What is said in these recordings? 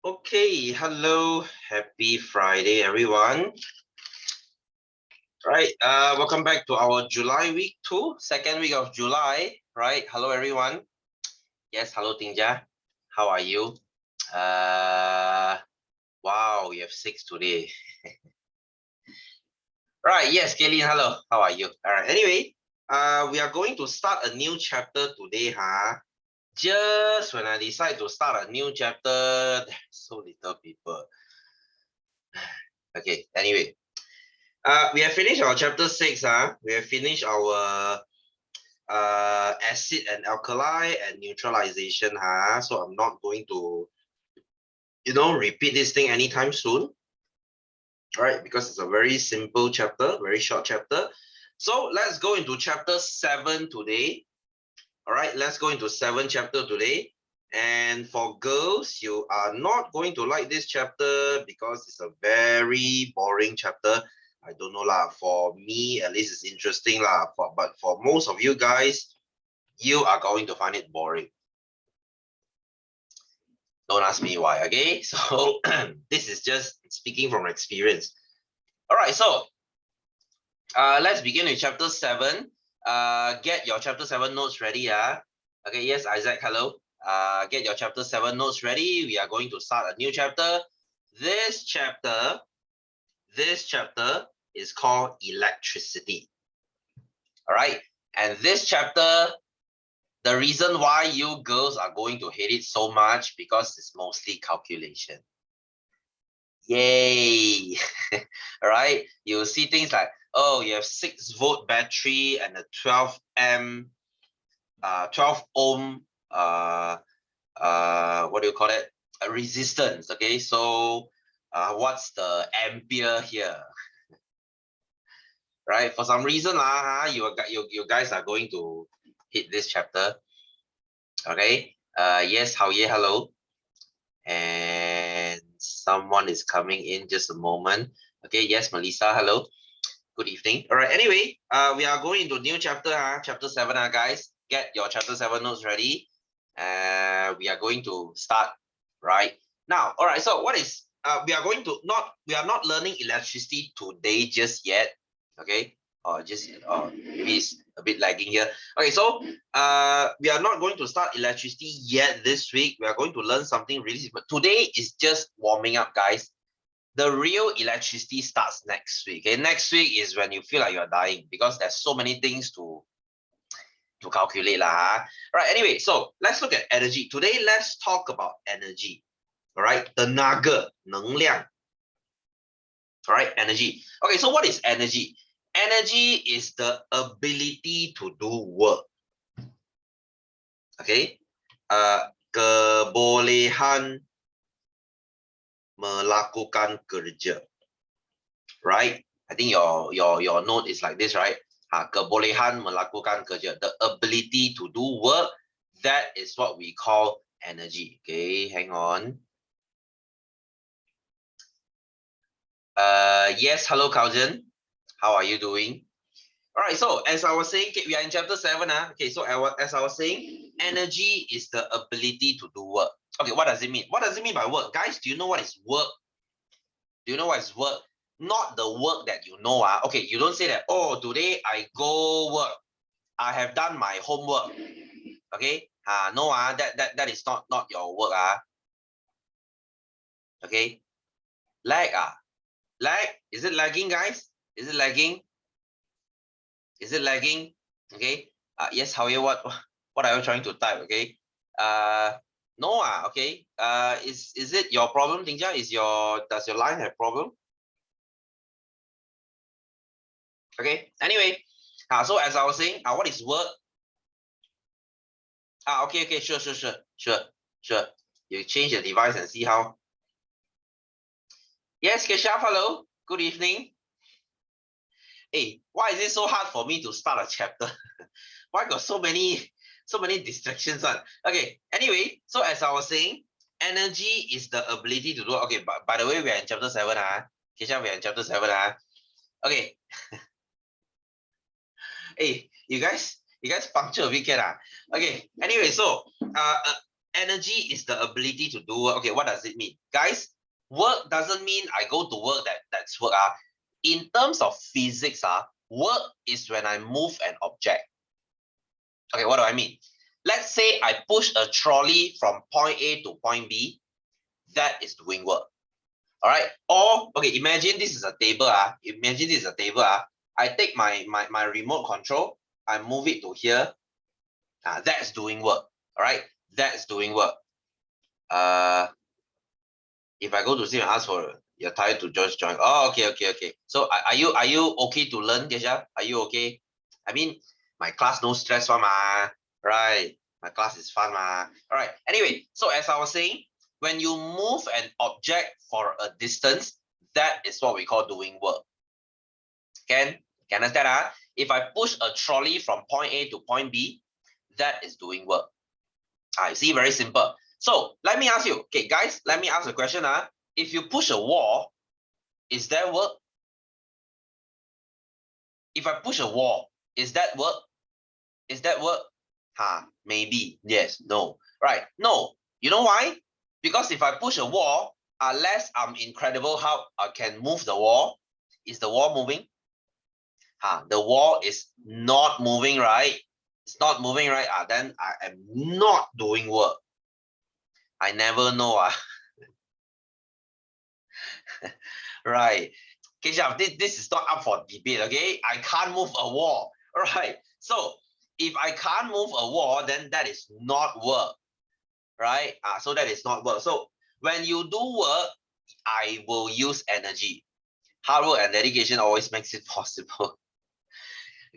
Okay, hello, happy Friday, everyone. Right, welcome back to our July week 2, second week of July. Right, hello, everyone. Yes, hello, Tingja. How are you? Wow, we have 6 today. Right, yes, Kaylin, hello. How are you? All right, anyway, we are going to start a new chapter today, huh? Just when I decide to start a new chapter, there's so little people. Okay, anyway. We have finished our chapter 6. We have finished our acid and alkali and neutralization. So I'm not going to, repeat this thing anytime soon. All right, because it's a very simple chapter, very short chapter. So let's go into chapter 7 today. All right, let's go into 7th chapter today. And for girls, you are not going to like this chapter because it's a very boring chapter. I don't know lah. For me, at least it's interesting lah. But for most of you guys, you are going to find it boring. Don't ask me why, okay? So this is just speaking from experience. All right, so let's begin with chapter 7. Get your chapter 7 notes ready. Okay, yes, Isaac, hello. Get your chapter 7 notes ready. We are going to start a new chapter. This chapter is called electricity. All right, and this chapter, the reason why you girls are going to hate it so much because it's mostly calculation. Yay! All right, you'll see things like, oh, you have 6-volt battery and a 12 ohm what do you call it, a resistance. Okay, so what's the ampere here? Right, for some reason you guys are going to hit this chapter. Okay, yes, Hao Ye, hello. And someone is coming in, just a moment. Okay, yes, Melissa, hello, good evening. All right, anyway, we are going into new chapter, chapter 7, guys. Get your chapter 7 notes ready. We are going to start right now. All right, so what is we are not learning electricity today just yet. Okay, or maybe it's a bit lagging here. Okay, so we are not going to start electricity yet this week. We are going to learn something really simple. Today is just warming up, guys. The real electricity starts next week. Okay, next week is when you feel like you're dying because there's so many things to calculate lah. Right, anyway, so let's look at energy. Today, let's talk about energy. All right, tenaga, 能量. All right, energy. Okay, so what is energy? Energy is the ability to do work. Okay, kebolehan melakukan kerja. Right, I think your note is like this, right? Kebolehan melakukan kerja, the ability to do work. That is what we call energy. Okay, hang on. Yes, hello, Kaujin. How are you doing? All right, so as I was saying, we are in chapter 7. Okay, so as I was saying, energy is the ability to do work. Okay, what does it mean? What does it mean by work? Guys, do you know what is work? Do you know what is work? Not the work that you know. Okay, you don't say that, oh, today I go work. I have done my homework. Okay, no, that is not your work. Okay, lag. Lag, is it lagging, guys? Is it lagging? Is it lagging? Okay. Yes, however, what are you trying to type? Okay. No. Okay. Is it your problem, Tingja? Does your line have problem? Okay. Anyway, so as I was saying, what is work? Okay. Sure. You change the device and see how. Yes, Keshav, hello. Good evening. Hey, why is it so hard for me to start a chapter? Why got so many distractions on? Okay, anyway, so as I was saying, energy is the ability to do. Okay, but by the way, we are in chapter 7. Keshav, we are in chapter 7. Okay. Hey, you guys puncture a bit, can? Okay, anyway, so energy is the ability to do work. Okay, what does it mean? Guys, work doesn't mean I go to work, that's work. In terms of physics, work is when I move an object. Okay, what do I mean? Let's say I push a trolley from point A to point B. That is doing work. All right. Or, okay, imagine this is a table. Imagine this is a table. I take my remote control, I move it to here. That's doing work. All right. That's doing work. If I go to see and ask for you're tired to just join. Oh, okay. So are you okay to learn, Kesha? Are you okay? I mean, my class no stress one ma, right? My class is fun ma. All right. Anyway, so as I was saying, when you move an object for a distance, that is what we call doing work. Can understand? If I push a trolley from point A to point B, that is doing work. I see, very simple. So let me ask you, okay, guys, let me ask a question. If you push a wall, is that work? If I push a wall, is that work? Is that work? Maybe, yes, no. Right, no. You know why? Because if I push a wall, unless I'm Incredible Hulk, I can move the wall. Is the wall moving? The wall is not moving, right? It's not moving, right? Then I am not doing work. I never know. Right. Keshav, this is not up for debate, okay? I can't move a wall. All right. So if I can't move a wall, then that is not work. Right? So that is not work. So when you do work, I will use energy. Hard work and dedication always makes it possible.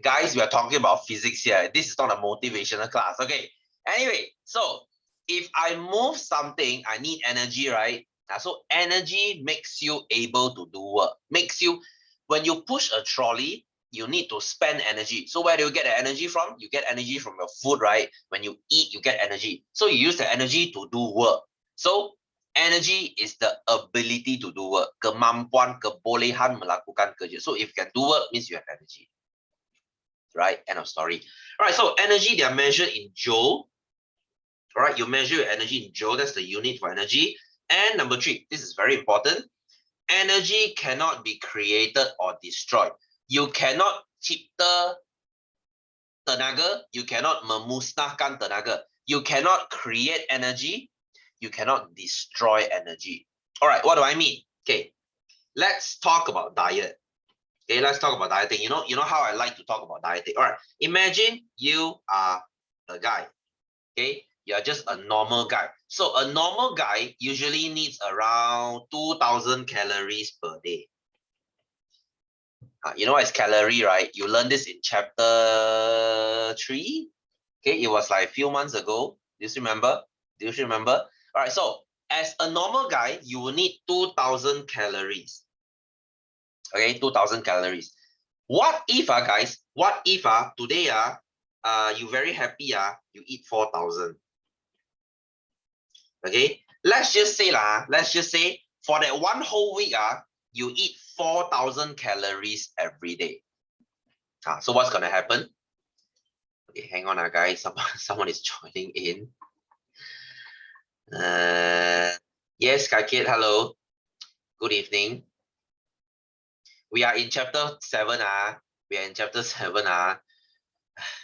Guys, we are talking about physics here. This is not a motivational class. Okay. Anyway, so if I move something, I need energy, right? So energy makes you able to do work. Makes you, when you push a trolley, you need to spend energy. So where do you get the energy from? You get energy from your food, right? When you eat, you get energy. So you use the energy to do work. So energy is the ability to do work. Kemampuan, kebolehan melakukan kerja. So if you can do work, means you have energy. Right? End of story. All right, so energy, they are measured in joule. All right, you measure your energy in joule. That's the unit for energy. And number 3, this is very important. Energy cannot be created or destroyed. You cannot cipta tenaga. You cannot memusnahkan tenaga. You cannot create energy. You cannot destroy energy. All right, what do I mean? Okay, let's talk about diet. Okay, let's talk about dieting. You know how I like to talk about dieting. All right, imagine you are a guy. Okay, you're just a normal guy. So a normal guy usually needs around 2,000 calories per day. You know what is calorie, right? You learned this in chapter 3. Okay, it was like a few months ago. Do you remember? All right, so as a normal guy, you will need 2,000 calories. Okay, 2,000 calories. What if, guys, what if today you very happy, you eat 4,000. Okay, let's just say for that one whole week, you eat 4,000 calories every day. So what's gonna happen? Okay, hang on, guys. Someone is joining in. Yes, Kaikit, hello. Good evening. We are in chapter 7. We are in chapter 7.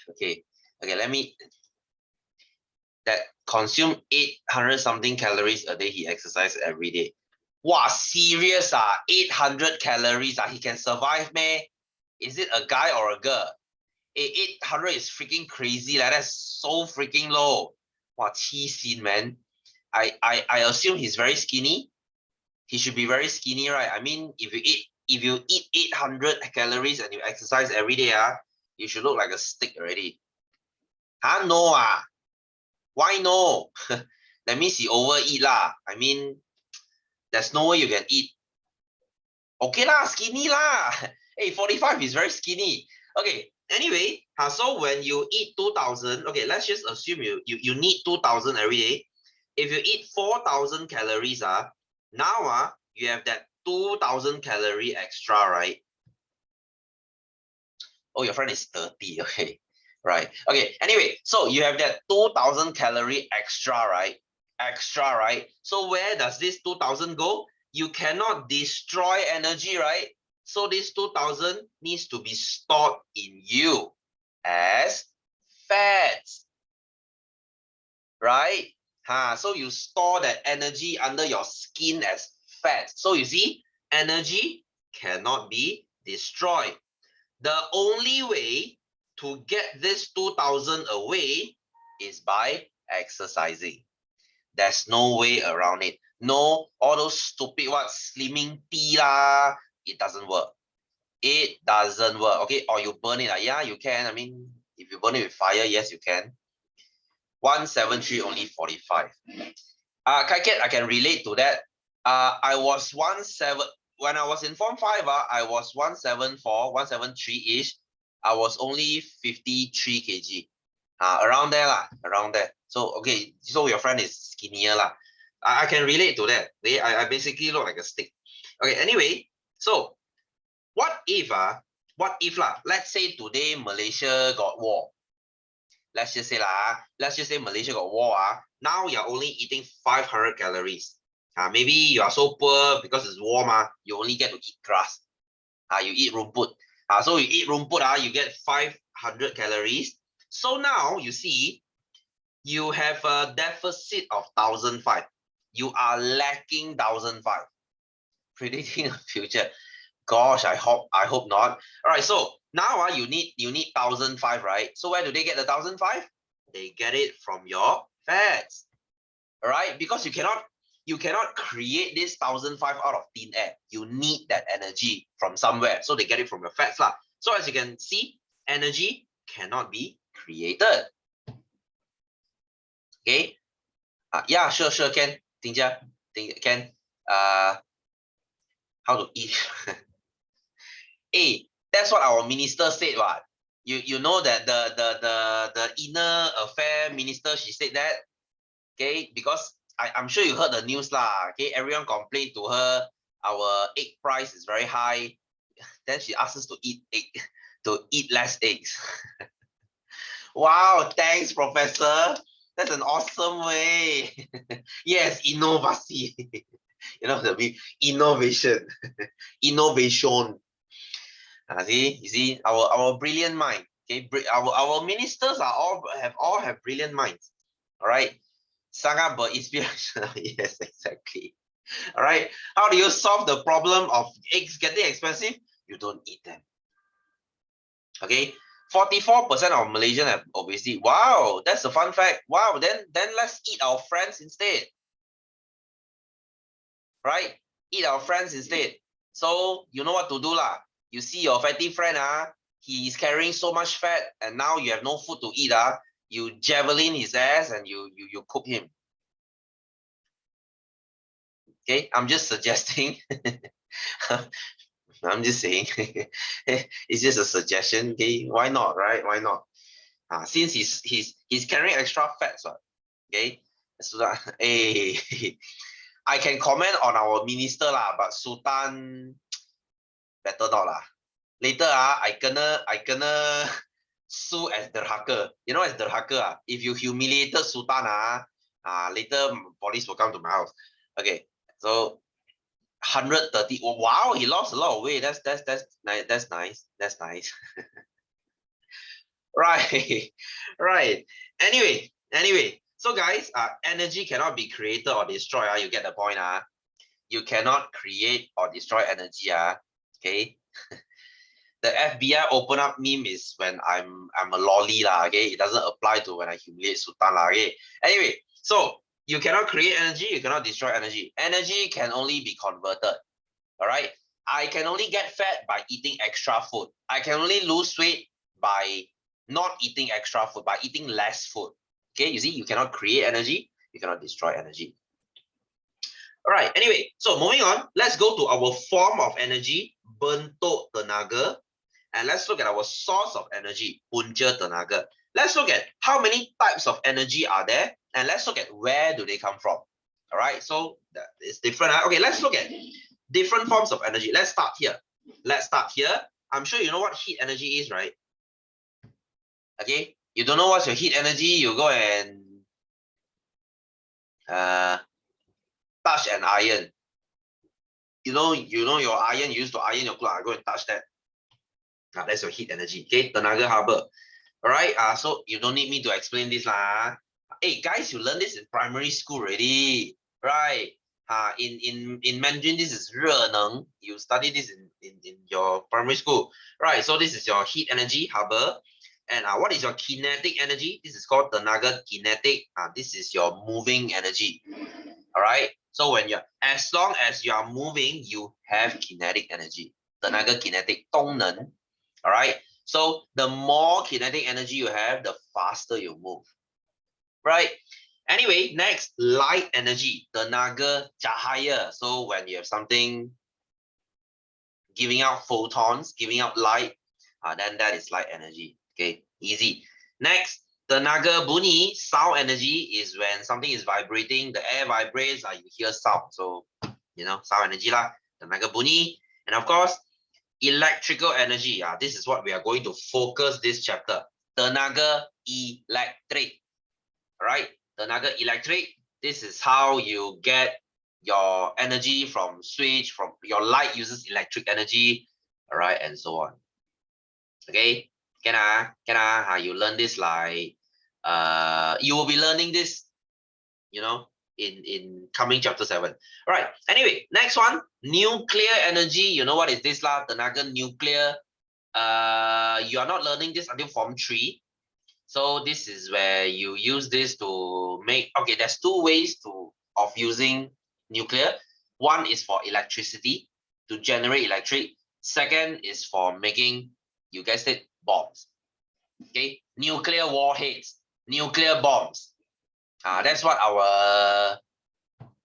Okay, let me. That consume 800 something calories a day. He exercises every day. Wow, serious 800 calories he can survive, man. Is it a guy or a girl? 800 is freaking crazy. That's so freaking low. Wow, cheesy, man. I assume he's very skinny. He should be very skinny, right? I mean, if you eat 800 calories and you exercise every day, you should look like a stick already. No why no? That means you overeat lah. I mean, there's no way you can eat. Okay lah, skinny lah. Hey, 45 is very skinny. Okay, anyway, so when you eat 2,000, okay, let's just assume you need 2,000 every day. If you eat 4,000 calories, now you have that 2,000 calorie extra, right? Oh, your friend is 30, okay. Right. Okay. Anyway, so you have that 2,000 calorie extra, right? extra, right? So where does this 2000 go? You cannot destroy energy, right? So this 2000 needs to be stored in you as fats, right? So you store that energy under your skin as fats. So you see, energy cannot be destroyed. The only way to get this 2000 away is by exercising. There's no way around it. No, all those stupid what slimming tea lah, it doesn't work. It doesn't work. Okay, or you burn it. Yeah, you can. I mean, if you burn it with fire, yes, you can. 173 only 45. Kai Kiat, I can relate to that. I was 17 when I was in Form 5. I was 174, 173-ish. I was only 53 kg. Around there lah, around there. So okay, so your friend is skinnier lah. I can relate to that. I basically look like a stick. Okay, anyway, so what if lah, let's say today Malaysia got war. Let's just say Malaysia got war. Now you're only eating 500 calories. Maybe you are so poor because it's warm. You only get to eat grass. You eat rumput. So you eat rumput, you get 500 calories. So now you see, you have a deficit of 1,005. You are lacking 1,005. Predicting the future. Gosh, I hope not. All right, so now you need 1,005, right? So where do they get the 1,005? They get it from your fats. All right, because you cannot create this 1,005 out of thin air. You need that energy from somewhere. So they get it from your fats lah. So as you can see, energy cannot be created. Okay. Yeah, sure, Ken. Ken. How to eat? Hey, that's what our minister said. What you know that the inner affair minister, she said that. Okay, because I'm sure you heard the news lah. Okay, everyone complained to her. Our egg price is very high. Then she asked us to eat less eggs. Wow, thanks, Professor. That's an awesome way. Yes, innovasi. You know, the innovation. Innovation. You see, our brilliant mind. Okay, our ministers all have brilliant minds. All right, sangat berinspirational. Yes, exactly. All right, how do you solve the problem of eggs getting expensive? You don't eat them. Okay, 44% of Malaysians have obesity. Wow, that's a fun fact. Wow, then let's eat our friends instead. Right, eat our friends instead. So you know what to do lah. You see your fatty friend, he is carrying so much fat, and now you have no food to eat. You javelin his ass and you cook him. Okay, I'm just suggesting. I'm just saying. It's just a suggestion. Okay, why not, right? Why not? Since he's carrying extra fats, okay. So that, hey, I can comment on our minister lah, but Sultan better not lah. Later I gonna sue as derhaka. You know, as derhaka, if you humiliated Sultan, later police will come to my house. Okay, so 130. Oh, wow, he lost a lot of weight. That's nice. That's nice. Right, right. Anyway. So guys, energy cannot be created or destroyed. You get the point. You cannot create or destroy energy. Okay. The FBI open up meme is when I'm a lolly lah. Okay, it doesn't apply to when I humiliate Sultan lah. Okay. Anyway, so you cannot create energy, you cannot destroy energy. Energy can only be converted. All right. I can only get fat by eating extra food. I can only lose weight by not eating extra food, by eating less food. Okay, you see, you cannot create energy, you cannot destroy energy. All right, anyway, so moving on, let's go to our form of energy, bentuk tenaga, and let's look at our source of energy, punca tenaga. Let's look at how many types of energy are there, and let's look at where do they come from. All right, so that is different. Okay, let's look at different forms of energy. Let's start here. I'm sure you know what heat energy is, right? Okay, you don't know what's your heat energy, you go and touch an iron. You know your iron, you used to iron your clothes, go and touch that. That's your heat energy. Okay, tenaga haba. All right. So you don't need me to explain this lah. Hey guys, you learn this in primary school already, right? In Mandarin, this is 热能. You study this in your primary school, right? So this is your heat energy harbor. And what is your kinetic energy? This is called tenaga kinetic. This is your moving energy. All right. So as long as you are moving, you have kinetic energy. Tenaga kinetic 动能. All right. So the more kinetic energy you have, the faster you move. Right. Anyway, next, light energy, tenaga cahaya. So when you have something giving out photons, giving out light, then that is light energy. Okay, easy. Next, tenaga bunyi, sound energy is when something is vibrating, the air vibrates, you hear sound. So, sound energy lah, tenaga bunyi. And of course, electrical energy. This is what we are going to focus this chapter. Tenaga electric. All right, tenaga electric. This is how you get your energy from switch, from your light uses electric energy. All right, and so on. Okay, you learn this like you will be learning this, in coming chapter 7. All right. Anyway, next one, nuclear energy. You know what is this lah? Tenaga nuclear. You are not learning this until Form 3. So this is where you use this to make. Okay, there's two ways of using nuclear. One is for electricity, to generate electric. Second is for making, you guessed it, bombs. Okay, nuclear warheads, nuclear bombs. That's what our,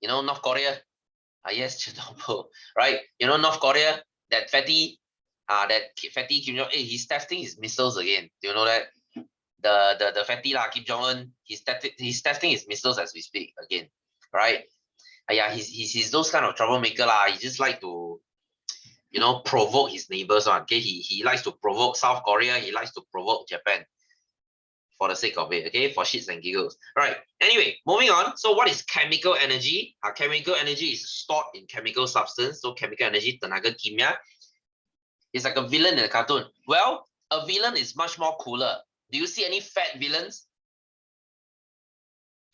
North Korea. Yes, Chernobyl, right? North Korea, that fatty Kim Jong-un, he's testing his missiles again. Do you know that? The fatty Kim Jong-un, he's testing his missiles as we speak again, right? He's those kind of troublemaker lah. He just like to, provoke his neighbors one. Okay, he likes to provoke South Korea. He likes to provoke Japan. For the sake of it, okay, for shits and giggles. Right. Anyway, moving on. So what is chemical energy? Chemical energy is stored in chemical substance. So chemical energy, tenaga kimia, is like a villain in a cartoon. Well, a villain is much more cooler. Do you see any fat villains?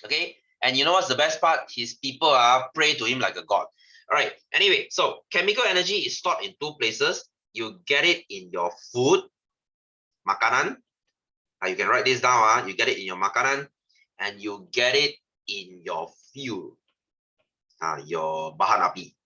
Okay. And you know what's the best part? His people pray to him like a god. All right. Anyway, so chemical energy is stored in two places. You get it in your food, makanan. You can write this down. You get it in your makanan, and you get it in your fuel, your bahan api.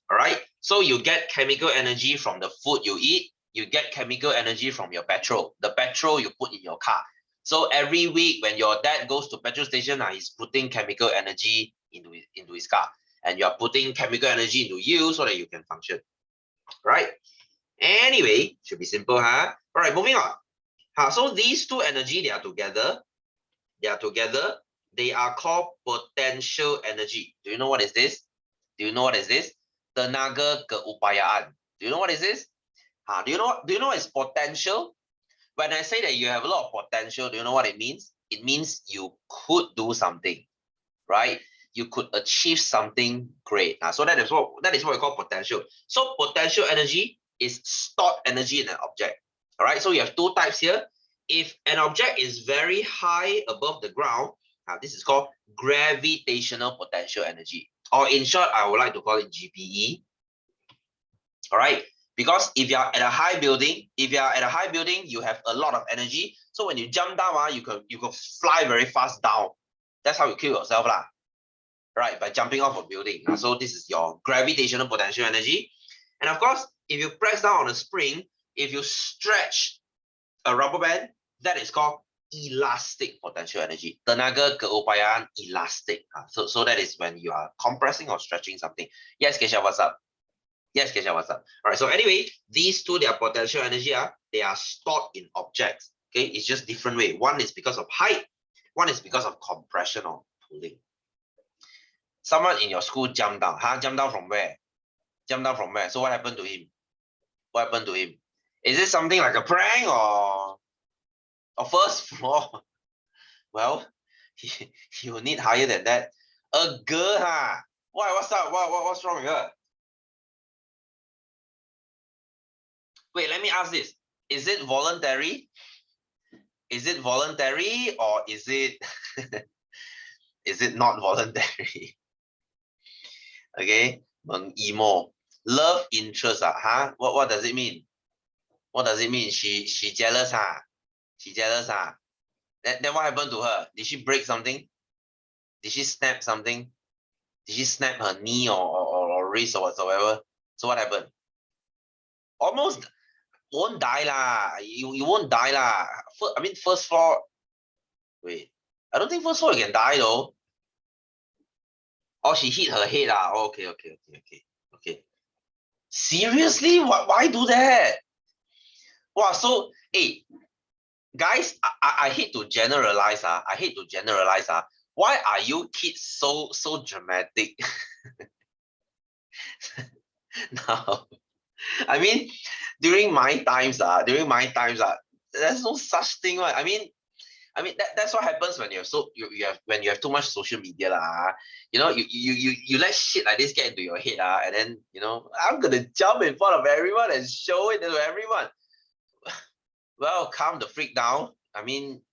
All right. So you get chemical energy from the food you eat. You get chemical energy from your petrol. The petrol you put in your car. So every week when your dad goes to petrol station, he's putting chemical energy into his car, and you're putting chemical energy into you so that you can function. Right. Anyway, should be simple, huh? All right. Moving on. So these two energy, they are together. They are called potential energy. Do you know what is this? Tenaga keupayaan. Do you know what is this? Do you know what is potential? When I say that you have a lot of potential, do you know what it means? It means you could do something, right? You could achieve something great. So that is what we call potential. So potential energy is stored energy in an object. All right, so you have two types here. If an object is very high above the ground, this is called gravitational potential energy. Or in short, I would like to call it GPE. All right, because if you are at a high building, you have a lot of energy. So when you jump down, you could fly very fast down. That's how you kill yourself, lah. Right, by jumping off a building. So this is your gravitational potential energy. And of course, if you press down on a spring, if you stretch a rubber band, that is called elastic potential energy. Tenaga keupayaan elastic. So that is when you are compressing or stretching something. Yes, Kesha, what's up? All right, so anyway, these two, their potential energy, they are stored in objects. Okay, it's just different way. One is because of height, one is because of compression or pulling. Someone in your school jumped down. Jumped down from where? So what happened to him? Is it something like a prank or first floor? Well, You need higher than that. A girl, huh? Why? What's up? What's wrong with her? Wait, let me ask this. Is it voluntary? Is it voluntary or is it is it not voluntary? Okay, emo. Love interest, huh? What does it mean? What does it mean? She jealous, huh? She jealous, huh? Then what happened to her? Did she break something? Did she snap something? Did she snap her knee or wrist or whatsoever? So what happened? Almost won't die lah. You won't die lah. I mean first floor. Wait, I don't think first floor you can die though. Oh, she hit her head ah. Oh, okay. Seriously? Why do that? Wow. So hey, guys, I hate to generalize I hate to generalize Why are you kids so dramatic? Now, I mean, during my times there's no such thing, right? I mean that's what happens when you have when you have too much social media lah. You know, you let shit like this get into your head and then I'm gonna jump in front of everyone and show it to everyone. Well, calm the freak down. I mean,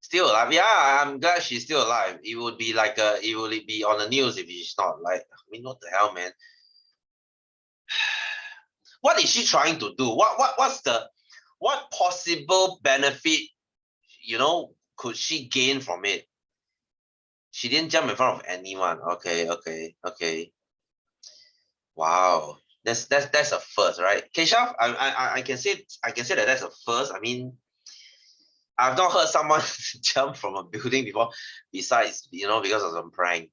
still alive. Yeah, I'm glad she's still alive. It would be like it would be on the news if she's not. Like, I mean, what the hell, man? What is she trying to do? What possible benefit, could she gain from it? She didn't jump in front of anyone. Okay. Wow. That's a first, right? Keshav, I can say that that's a first. I mean, I've not heard someone jump from a building before, besides, because of some prank.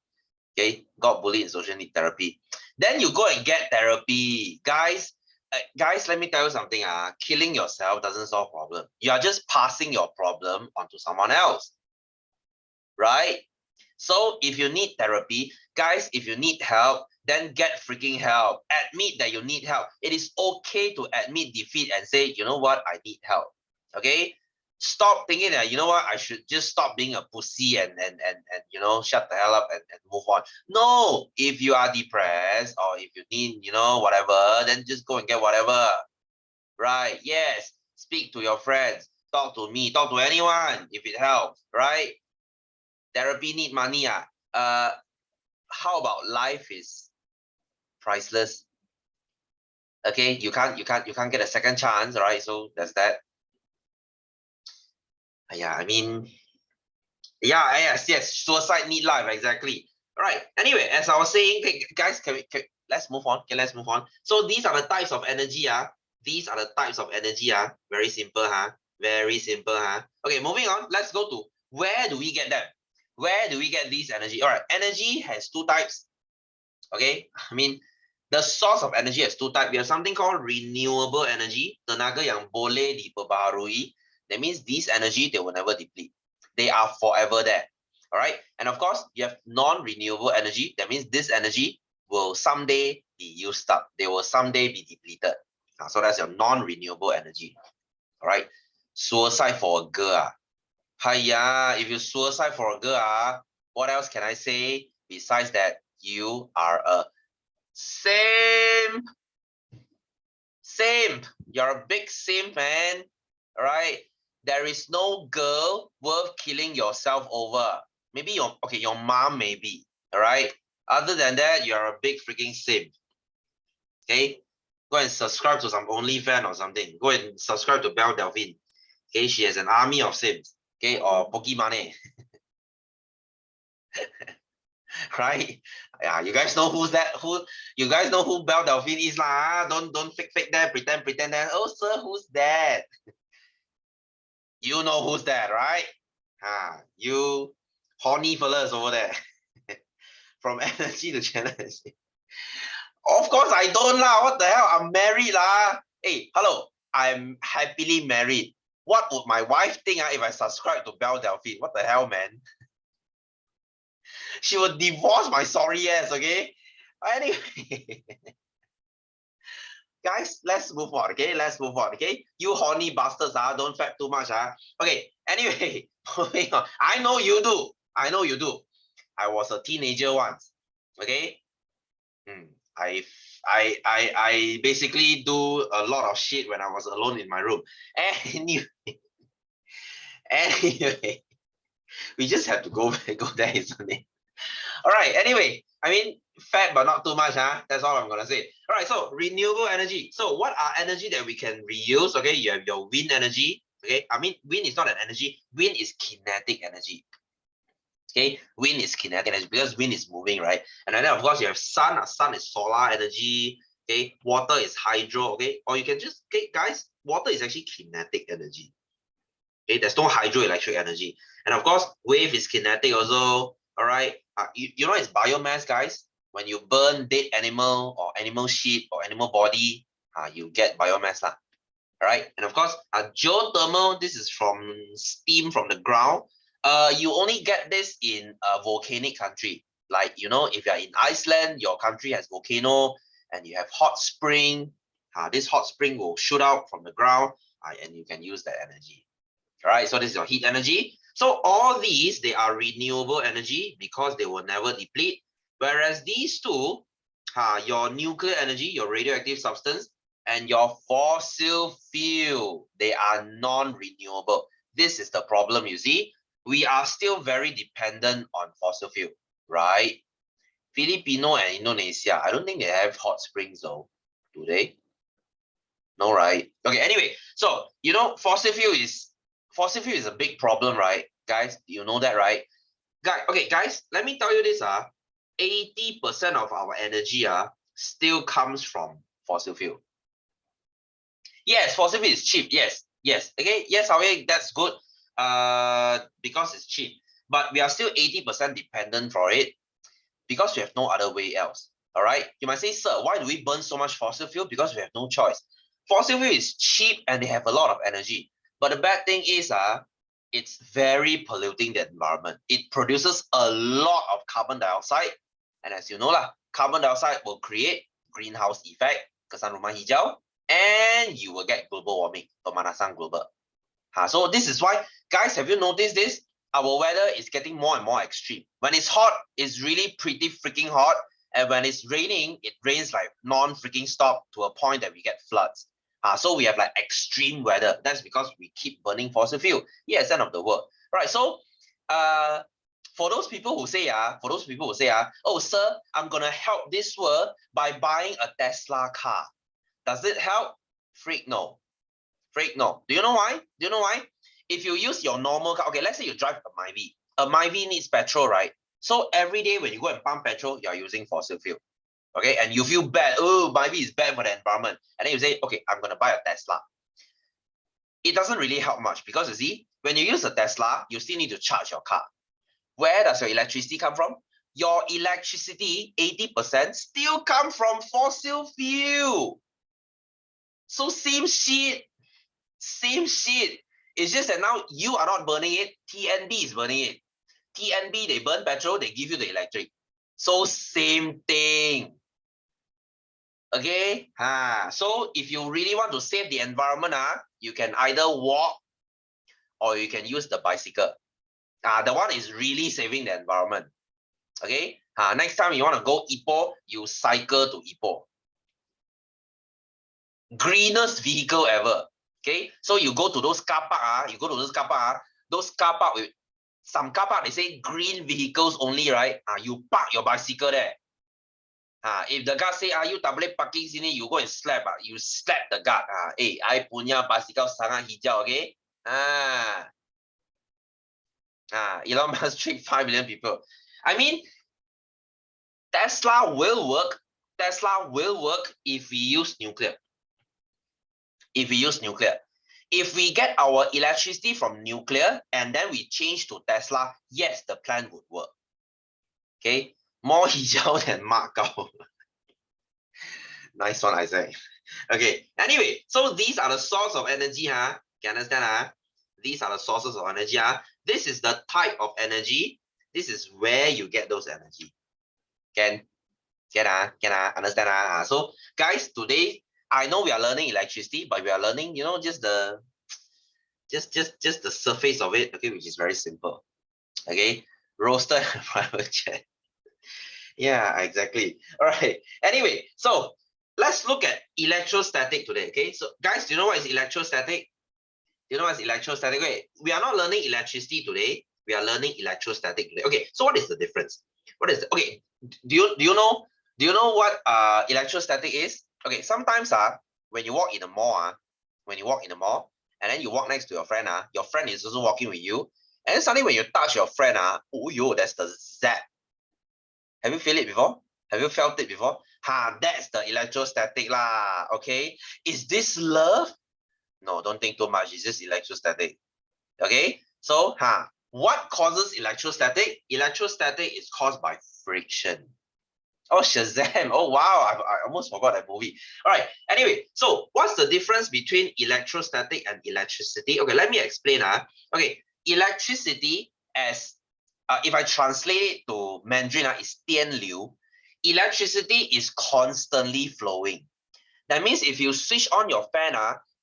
Okay, got bullied in social need therapy. Then you go and get therapy. Guys, let me tell you something. Killing yourself doesn't solve problem. You are just passing your problem onto someone else. Right? So if you need therapy, guys, if you need help, then get freaking help. Admit that you need help. It is okay to admit defeat and say, you know what, I need help. Okay? Stop thinking that, you know what, I should just stop being a pussy and shut the hell up and move on. No, if you are depressed or if you need, whatever, then just go and get whatever. Right? Yes. Speak to your friends. Talk to me. Talk to anyone if it helps. Right? Therapy need money. How about life is priceless? Okay, you can't get a second chance, right? So that's that. Yeah, I mean, yes, suicide need life, exactly. Right. Anyway, as I was saying, okay, guys, let's move on. Okay, let's move on. So these are the types of energy. These are the types of energy. Very simple. Very simple. Okay, moving on. Let's go to where do we get them? Where do we get these energy? All right, energy has two types. Okay, I mean, the source of energy has two types. We have something called renewable energy, tenaga yang boleh diperbaharui. That means these energy, they will never deplete. They are forever there. All right. And of course, you have non-renewable energy. That means this energy will someday be used up. They will someday be depleted. So that's your non-renewable energy. All right. Suicide for a girl. Hiya, if you suicide for a girl, what else can I say besides that you are a simp? Simp. You're a big simp, man. All right. There is no girl worth killing yourself over. Maybe your mom maybe. All right. Other than that, you're a big freaking simp. Okay. Go and subscribe to some OnlyFans or something. Go and subscribe to Belle Delphine. Okay. She has an army of simps. Okay. Or Pokemon. Right? Yeah, you guys know who's that? You guys know who Belle Delphine is lah? Don't fake that, pretend that. Oh sir, who's that? You know who's that, right? You horny fellas over there. From energy to jealousy. Of course I don't lah. What the hell? I'm married lah. Hey, hello. I'm happily married. What would my wife think if I subscribe to Belle Delphine? What the hell, man? She would divorce my sorry ass, okay? Anyway. Guys, let's move on, okay? Let's move on, okay? You horny bastards, don't fat too much, Okay, anyway, moving on. I know you do. I know you do. I was a teenager once, okay? I basically do a lot of shit when I was alone in my room. Anyway, we just have to go there, isn't it? All right, anyway, I mean, fat but not too much, that's all I'm gonna say. All right, so renewable energy. So what are energy that we can reuse? Okay, you have your wind energy. Okay, I mean, wind is not an energy. Wind is kinetic energy. Okay, wind is kinetic energy because wind is moving, right? And then of course you have sun. Sun is solar energy. Okay, water is hydro. Okay, or you can just, okay, guys, water is actually kinetic energy. Okay, there's no hydroelectric energy. And of course, wave is kinetic also. All right, you know it's biomass, guys. When you burn dead animal or animal shit or animal body, you get biomass lah. All right, and of course, geothermal. This is from steam from the ground. You only get this in a volcanic country. Like, you know, if you're in Iceland, your country has volcano and you have hot spring. This hot spring will shoot out from the ground, and you can use that energy. All right, so this is your heat energy. So all these, they are renewable energy because they will never deplete. Whereas these two, your nuclear energy, your radioactive substance, and your fossil fuel, they are non-renewable. This is the problem, you see. We are still very dependent on fossil fuel, right? Filipino and Indonesia, I don't think they have hot springs though, do they? No, right? Okay, anyway, so, you know, fossil fuel is a big problem, right? Guys, you know that, right? Guys, let me tell you this, 80% of our energy still comes from fossil fuel. Yes, fossil fuel is cheap. Yes. Okay, yes, that's good. Because it's cheap. But we are still 80% dependent for it because we have no other way else. All right. You might say, sir, why do we burn so much fossil fuel? Because we have no choice. Fossil fuel is cheap and they have a lot of energy. But the bad thing is, it's very polluting the environment. It produces a lot of carbon dioxide. And as you know, carbon dioxide will create greenhouse effect, kesan rumah hijau, and you will get global warming, pemanasan global. So this is why, guys, have you noticed this? Our weather is getting more and more extreme. When it's hot, it's really pretty freaking hot. And when it's raining, it rains like non-freaking stop to a point that we get floods. So we have like extreme weather. That's because we keep burning fossil fuel. Yes, end of the world. Right. So for those people who say, oh, sir, I'm gonna help this world by buying a Tesla car. Does it help? Freak no. Freak no. Do you know why? If you use your normal car, okay, let's say you drive a Myvi. A Myvi needs petrol, right? So every day when you go and pump petrol, you're using fossil fuel. Okay, and you feel bad. Oh, Myvi is bad for the environment. And then you say, okay, I'm gonna buy a Tesla. It doesn't really help much because you see, when you use a Tesla, you still need to charge your car. Where does your electricity come from? Your electricity, 80% still come from fossil fuel. So same shit. It's just that now you are not burning it. TNB is burning it. TNB, they burn petrol, they give you the electric. So same thing. Okay. So if you really want to save the environment, you can either walk or you can use the bicycle. The one is really saving the environment. Okay. Next time you want to go Ipoh, you cycle to Ipoh. Greenest vehicle ever. Okay, so you go to those car park, those car park with some car park, they say green vehicles only, right? You park your bicycle there. If the guard say, you tak boleh parking sini, you go and slap, you slap the guard. I punya bicycle sangat hijau, okay? Elon Musk tricked 5 million people. I mean, Tesla will work if we use nuclear. If we get our electricity from nuclear and then we change to Tesla, yes, the plant would work. Okay, more hijau than Macau. Nice one, Isaac. Okay, anyway, so these are the source of energy, Can you understand? These are the sources of energy. This is the type of energy. This is where you get those energy. Can understand? So guys, today I know we are learning electricity, but we are learning, you know, just the surface of it, okay, which is very simple. Okay, roaster and private jet. Yeah, exactly. All right. Anyway, so let's look at electrostatic today. Okay, so guys, do you know what is electrostatic? Do you know what is electrostatic? Okay, we are not learning electricity today. We are learning electrostatic today. Okay, so what is the difference? What is the, okay? Do you know what electrostatic is? Okay, sometimes when you walk in the mall when you walk in the mall and then you walk next to your friend is also walking with you, and then suddenly when you touch your friend oh yo, that's the zap. Have you felt it before? Have you felt it before? That's the electrostatic lah. Okay, is this love? No, don't think too much. It's just electrostatic. Okay, so what causes electrostatic? Electrostatic is caused by friction. Oh, Shazam. Oh, wow. I almost forgot that movie. All right. Anyway, so what's the difference between electrostatic and electricity? Okay, let me explain. Okay, electricity, as if I translate it to Mandarin, is 电流. Electricity is constantly flowing. That means if you switch on your fan,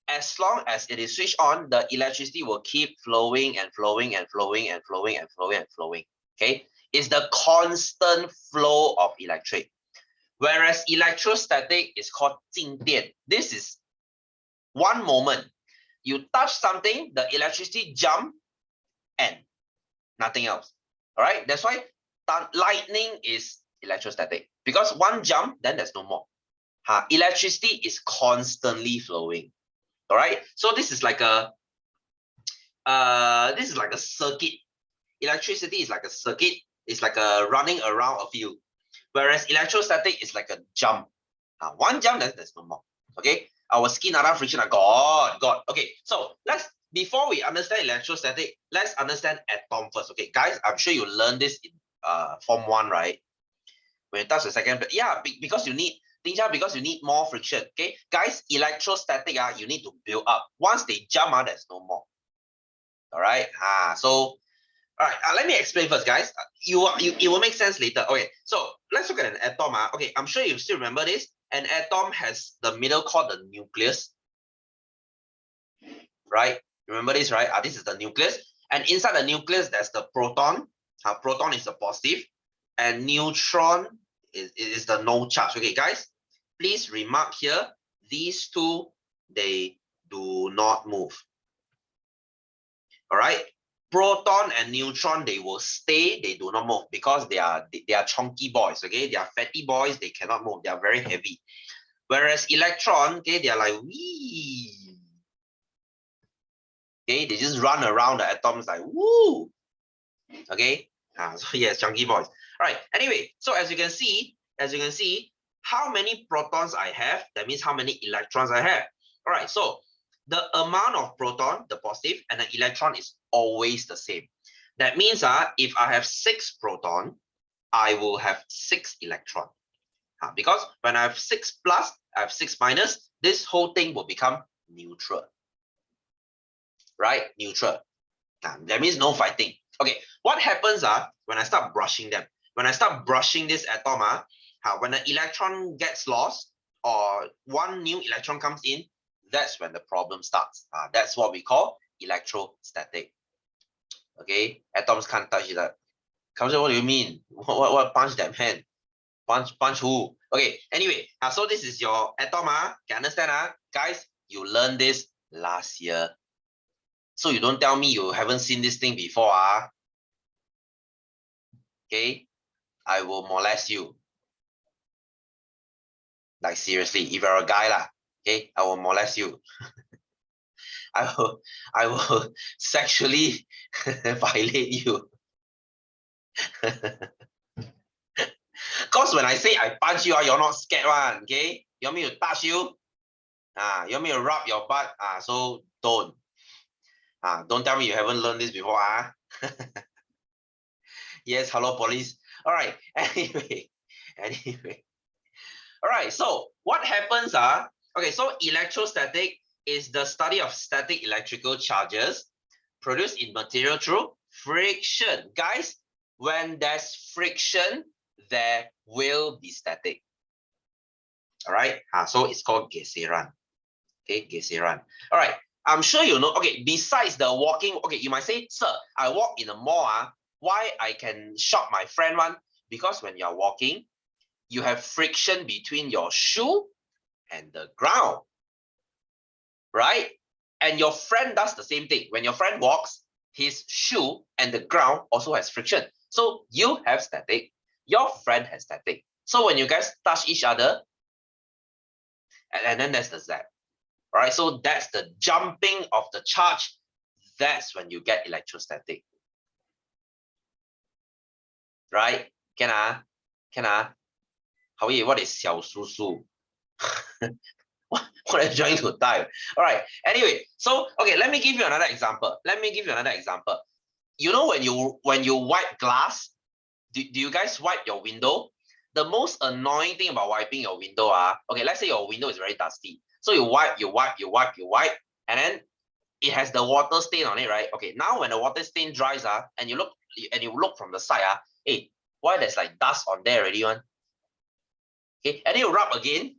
as long as it is switched on, the electricity will keep flowing and flowing and flowing and flowing and flowing and flowing. Okay, it's the constant flow of electric. Whereas electrostatic is called 静电. This is one moment. You touch something, the electricity jump and nothing else. All right, that's why lightning is electrostatic, because one jump, then there's no more. Electricity is constantly flowing. All right, so this is like a circuit. Electricity is like a circuit. It's like a running around a field, whereas electrostatic is like a jump. One jump, then there's no more. Okay, our skin around friction are God. Okay, so before we understand electrostatic, let's understand atom first. Okay, guys, I'm sure you learned this in Form 1, right? When you touch the second, yeah, because you need because you need more friction. Okay, guys, electrostatic, you need to build up. Once they jump, there's no more. All right, so all right, let me explain first, guys. It will make sense later. Okay, so let's look at an atom. Okay, I'm sure you still remember this. An atom has the middle called the nucleus, right? Remember this, right? This is the nucleus, and inside the nucleus there's the proton. Proton is the positive, and neutron is the no charge. Okay, guys, please remark here, these two, they do not move. All right, proton and neutron, they will stay, they do not move, because they are chunky boys. Okay, they are fatty boys, they cannot move, they are very heavy. Whereas electron, okay, they are like wee. Okay, they just run around the atoms like woo. Okay, so yes, chunky boys. All right, anyway, so as you can see, how many protons I have, that means how many electrons I have. All right, so the amount of proton, the positive, and the electron is always the same. That means if I have 6 proton, I will have 6 electron. Because when I have 6 plus, I have 6 minus, this whole thing will become neutral. Right? Neutral. That means no fighting. Okay, what happens when I start brushing them? When I start brushing this atom, when the electron gets lost or one new electron comes in, that's when the problem starts. That's what we call electrostatic. Okay, atoms can't touch that. What do you mean? What punch that man? Punch who? Okay, anyway, so this is your atom. Can understand? Guys, you learned this last year. So you don't tell me you haven't seen this thing before. Okay, I will molest you. Like seriously, if you're a guy okay, I will molest you. I will sexually violate you. Because when I say I punch you, you're not scared one. Okay, you want me to touch you? You want me to rub your butt? So don't. Don't tell me you haven't learned this before. Yes, hello police. All right. Anyway. All right. So what happens? Okay. So electrostatic is the study of static electrical charges produced in material through friction. Guys, when there's friction, there will be static. All right. So it's called geseran. Okay, geseran. All right. I'm sure you know. Okay, besides the walking, okay, you might say, sir, I walk in the mall. Why I can shock my friend one? Because when you're walking, you have friction between your shoe and the ground, right? And your friend does the same thing. When your friend walks, his shoe and the ground also has friction. So you have static, your friend has static. So when you guys touch each other, and then there's the Z. All right, so that's the jumping of the charge. That's when you get electrostatic. Right? Can I? How are you? What is 小叔叔? What are you trying to type? All right. Anyway, so okay, let me give you another example. You know when you wipe glass, do you guys wipe your window? The most annoying thing about wiping your window, okay, let's say your window is very dusty. So you wipe, and then it has the water stain on it, right? Okay, now when the water stain dries, and you look from the side, hey, why there's like dust on there already one? Okay, and then you rub again,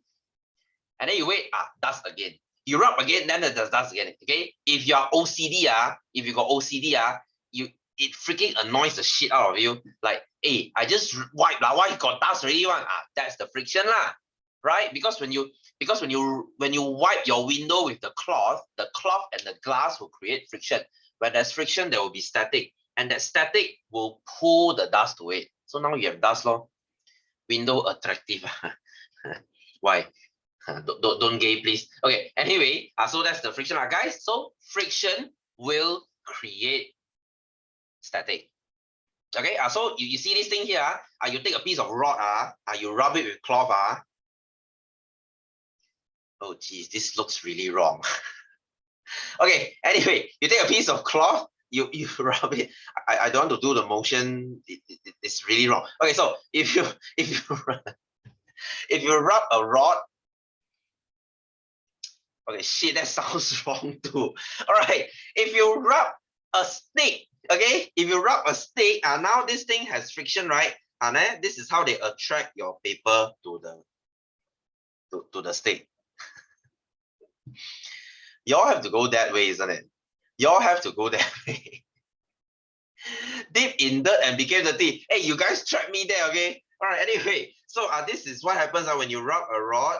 and then you wait, dust again. You rub again, then there's dust again. Okay, if you're OCD, if you got OCD, it freaking annoys the shit out of you. Like, hey, I just wipe lah, why you got dust already one? That's the friction lah, right? Because when you wipe your window with the cloth and the glass will create friction. When there's friction, there will be static, and that static will pull the dust away. So now you have dust law. Window attractive. Why? Don't gay, please. Okay, anyway, so that's the friction, guys. So friction will create static. Okay, so you see this thing here, you take a piece of rod, you rub it with cloth. Oh geez, this looks really wrong. Okay, anyway, you take a piece of cloth, you rub it. I don't want to do the motion. It's really wrong. Okay, so if you rub a rod, okay, shit, that sounds wrong too. All right, if you rub a stick, okay, if you rub a stick, now this thing has friction, right? And then this is how they attract your paper to the stick. Y'all have to go that way, isn't it? Y'all have to go that way. Deep in dirt and became dirty. Hey, you guys trapped me there, okay? All right, anyway, so this is what happens when you rub a rod.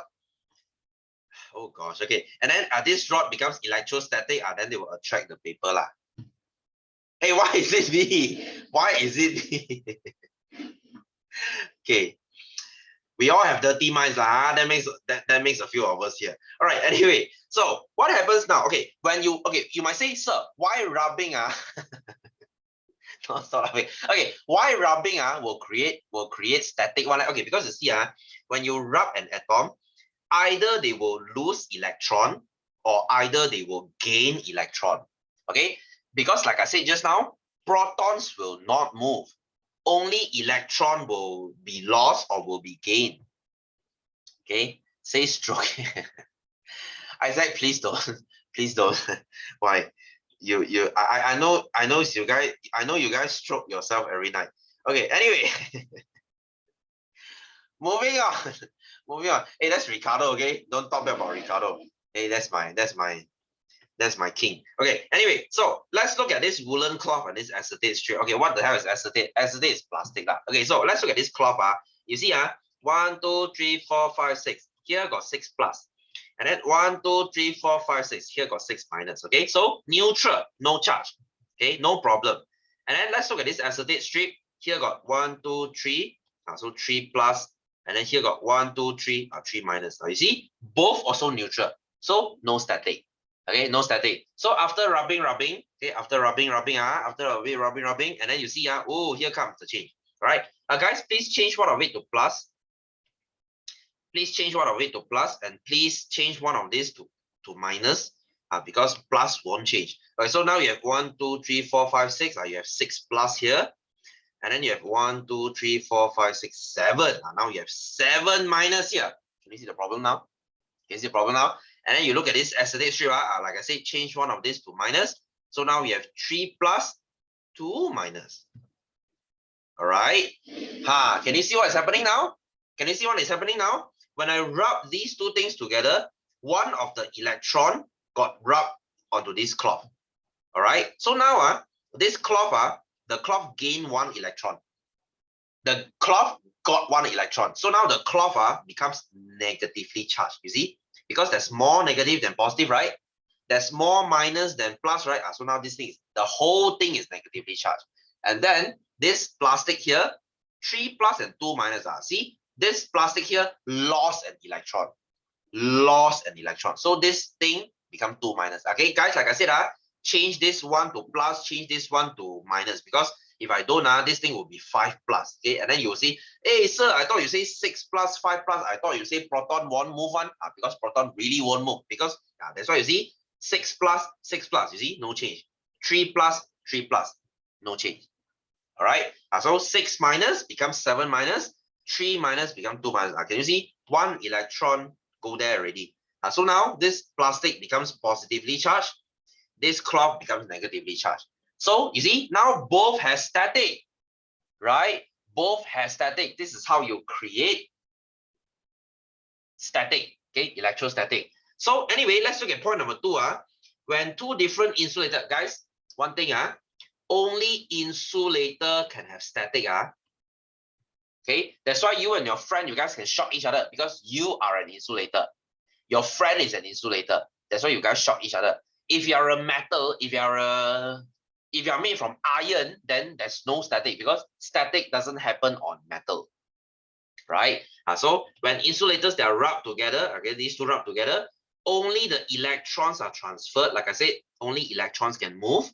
Oh gosh, okay. And then this rod becomes electrostatic, then they will attract the paper lah. Hey, why is it me? Why is it me? Okay. We all have dirty minds lah. That makes a few of us here. All right, anyway. So what happens now? Okay, you might say, sir, why rubbing? No, stop laughing. Okay, why rubbing will create static one? Okay, because you see, when you rub an atom, either they will lose electron or either they will gain electron. Okay, because like I said just now, protons will not move. Only electron will be lost or will be gained. Okay, say stroke. Isaac, please don't. Why? I know you guys. I know you guys stroke yourself every night. Okay, anyway. Moving on. Hey, that's Ricardo, okay? Don't talk bad about Ricardo. Hey, that's my king. Okay, anyway, so let's look at this woolen cloth and this acetate strip. Okay, what the hell is acetate? Acetate is plastic. Okay, so let's look at this cloth. You see, 1, 2, 3, 4, 5, 6. Here got 6 plus. And then 1, 2, 3, 4, 5, 6. Here got 6 minus. Okay, so neutral, no charge. Okay, no problem. And then let's look at this acetate strip. Here got 1, 2, 3. So 3 plus. And then here got 1, 2, 3, 3 minus. Now you see, both also neutral. So no static. Okay, no static. So after rubbing, okay, after rubbing, and then you see, oh, here comes the change. All right, guys, please change one of it to plus. Please change one of it to plus, and please change one of this to minus, because plus won't change. Okay, so now you have 1, 2, 3, 4, 5, 6. You have 6 plus here, and then you have 1, 2, 3, 4, 5, 6, 7. Now you have 7 minus here. Can you see the problem now? Can you see the problem now? And then you look at this acetate strip, like I said, change one of this to minus. So now we have 3 plus, 2 minus. All right. Can you see what is happening now? Can you see what is happening now? when I rub these two things together, one of the electron got rubbed onto this cloth. All right. So now this cloth, the cloth gained one electron. The cloth got one electron. So now the cloth becomes negatively charged. You see, because there's more negative than positive, right? There's more minus than plus, right? So now this thing is, the whole thing is negatively charged. And then this plastic here, 3 plus and 2 minus. See, this plastic here lost an electron. Lost an electron. So this thing become 2 minus. Okay, guys, like I said, change this one to plus, change this one to minus, because if I don't, this thing will be 5 plus. Okay, and then you will see, hey, sir, I thought you say 6 plus, 5 plus. I thought you say proton won't move on. Because proton really won't move. Because that's why you see 6 plus, 6 plus. You see, no change. 3 plus, 3 plus, no change. All right. So 6 minus becomes 7 minus. 3 minus become 2 minus. Can you see 1 electron go there already? So now this plastic becomes positively charged. This cloth becomes negatively charged. So you see, now both has static, right? Both has static. This is how you create static, okay, electrostatic. So anyway, let's look at point number 2. When two different insulator, guys, one thing, only insulator can have static. Okay, that's why you and your friend, you guys can shock each other, because you are an insulator. Your friend is an insulator. That's why you guys shock each other. If you're a metal, if you're made from iron, then there's no static, because static doesn't happen on metal, right? So when insulators, they are rubbed together, okay, these two rub together, only the electrons are transferred. Like I said, only electrons can move.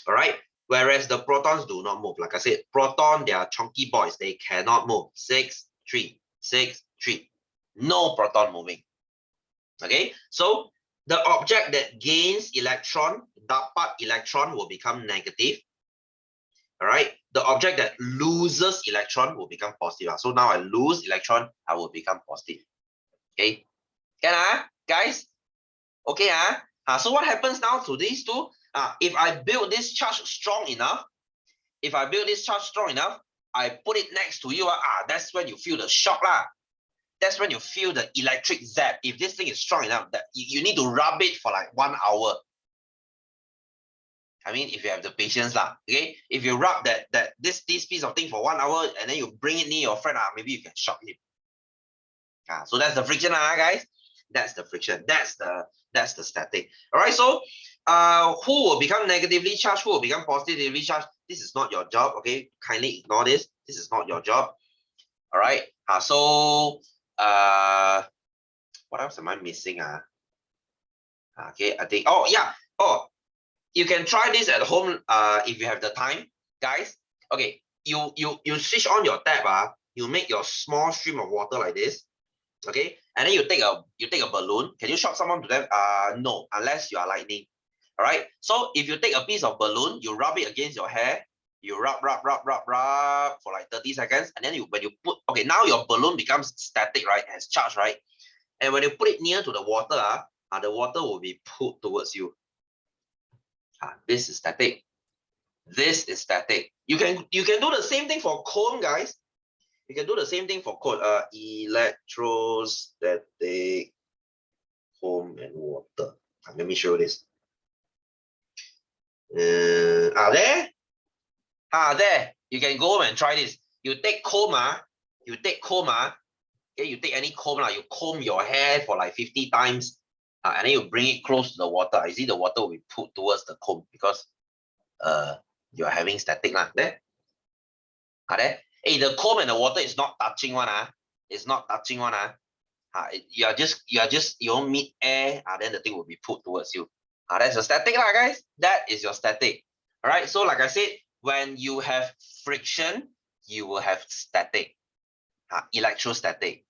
All right. Whereas the protons do not move. Like I said, proton, they are chunky boys. They cannot move. 6, 3, 6, 3. No proton moving. Okay. So the object that gains electron, dapat electron, will become negative. All right. The object that loses electron will become positive. So now I lose electron, I will become positive. Okay. Can guys? Okay. So what happens now to these two? If I build this charge strong enough, I put it next to you, that's when you feel the shock. That's when you feel the electric zap. If this thing is strong enough, that you need to rub it for like 1 hour. I mean, if you have the patience, okay? If you rub this piece of thing for 1 hour and then you bring it near your friend, maybe you can shock him. So that's the friction, guys. That's the friction. That's the static. All right. So, who will become negatively charged? Who will become positively charged? This is not your job. Okay. Kindly ignore this. This is not your job. All right. So, what else am I missing? Okay. I think. Oh yeah. Oh, you can try this at home. If you have the time, guys. Okay. You switch on your tap. You make your small stream of water like this. Okay, and then you take a balloon. Can you shock someone to them? No, unless you are lightning. All right. So if you take a piece of balloon, you rub it against your hair. You rub for like 30 seconds, and then when you put, okay, now your balloon becomes static, right? Has charge, right? And when you put it near to the water, the water will be pulled towards you. This is static. This is static. You can do the same thing for cone, guys. You can do the same thing for code. Electrostatic foam and water. Let me show this. There. There. You can go home and try this. You take comb. Okay, you take any comb. You comb your hair for like 50 times. And then you bring it close to the water. You see the water will be put towards the comb, because you're having static. There. There. Hey, the comb and the water is not touching one. It's not touching one. You don't meet air, then the thing will be put towards you. That's a static, guys. That is your static. All right. So like I said, when you have friction, you will have static. Electrostatic.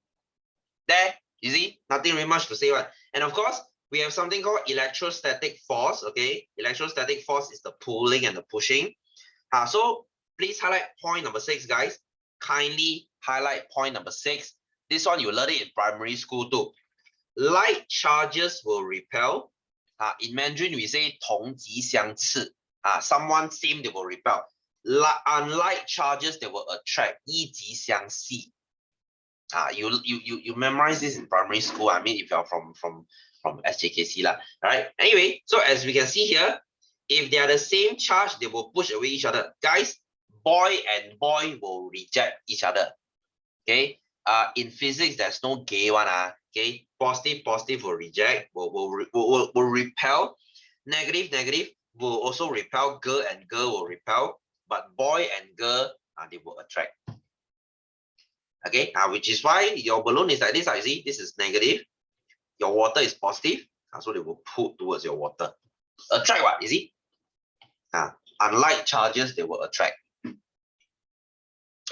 There, you see, nothing really much to say. And of course, we have something called electrostatic force. Okay, electrostatic force is the pulling and the pushing. So please highlight point number 6, guys. Kindly highlight point number 6. This one you learned it in primary school too. Light charges will repel. In Mandarin we say 同极相斥. Someone same they will repel. Unlike charges they will attract. 一极相吸. You memorize this in primary school. I mean, if you're from SJKC lah, right? Anyway, so as we can see here, if they are the same charge, they will push away each other. Guys, boy and boy will reject each other. Okay. In physics, there's no gay one. Okay. Positive will reject, will repel. Negative will also repel. Girl and girl will repel, but boy and girl they will attract. Okay, which is why your balloon is like this. You see, this is negative. Your water is positive, so they will pull towards your water. Attract what? You see? Unlike charges, they will attract.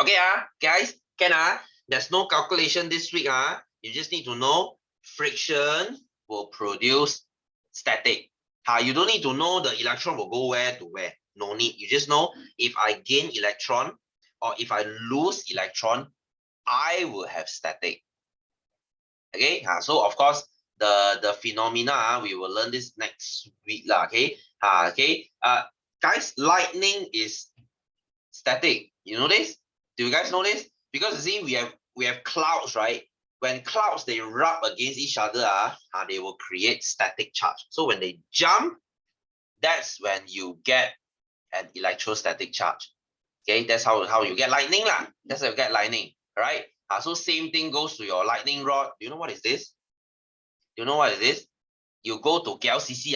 Okay, guys, can there's no calculation this week. You just need to know friction will produce static. You don't need to know the electron will go where to where. No need. You just know if I gain electron or if I lose electron, I will have static. Okay, so of course the phenomena we will learn this next week lah. Okay, guys, lightning is static. You know this? Do you guys know this? Because you see, we have clouds, right? When clouds they rub against each other, they will create static charge. So when they jump, that's when you get an electrostatic charge. Okay, that's how you get lightning lah. That's how you get lightning, right? So same thing goes to your lightning rod. Do you know what is this? Do you know what is this? You go to KLCC,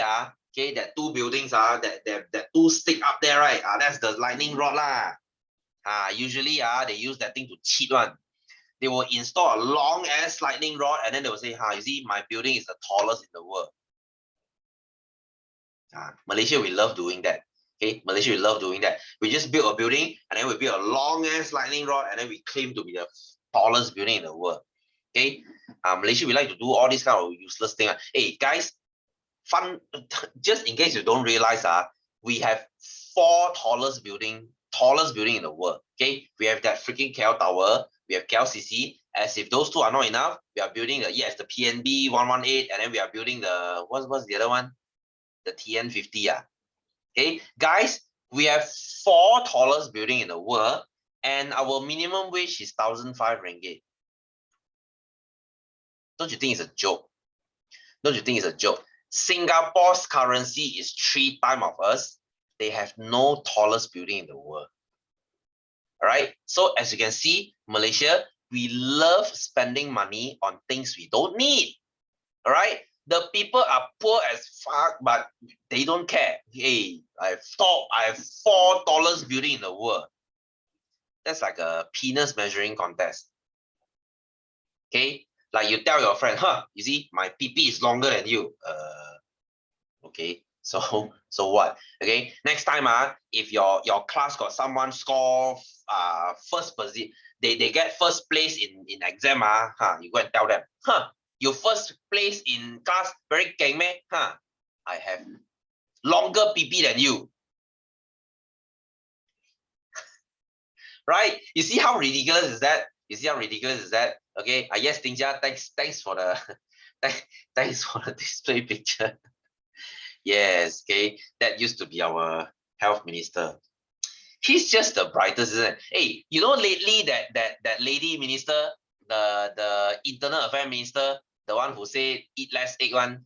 okay, that two buildings that two stick up there, right? That's the lightning rod lah. Usually they use that thing to cheat one. They will install a long ass lightning rod and then they will say, you see, my building is the tallest in the world. Malaysia, we love doing that. Okay, Malaysia, we love doing that. We just build a building and then we build a long ass lightning rod and then we claim to be the tallest building in the world. Okay, Malaysia, we like to do all these kind of useless things. Hey, guys, fun. Just in case you don't realize, we have 4 tallest building in the world. Okay, we have that freaking KL Tower. We have KLCC. As if those two are not enough, we are building the PNB 118, and then we are building the what's the other one? The TN50. Okay, guys, we have 4 tallest building in the world, and our minimum wage is 1,005 ringgit. Don't you think it's a joke? Don't you think it's a joke? Singapore's currency is 3 times of us. They have no tallest building in the world. All right. So as you can see, Malaysia, we love spending money on things we don't need. All right. The people are poor as fuck, but they don't care. Hey, I have 4 tallest building in the world. That's like a penis measuring contest. Okay. Like you tell your friend, you see, my PP is longer than you. Okay. So what? Okay. Next time, if your class got someone score first position, they get first place in exam, you go and tell them, you first place in class, very geng meh? I have longer PP than you. Right? You see how ridiculous is that? You see how ridiculous is that? Okay. Yes, Tingjia, thanks for the thanks for the display picture. Yes, okay. That used to be our health minister. He's just the brightest, isn't it? Hey, you know, lately that lady minister, the internal affairs minister, the one who said eat less egg one.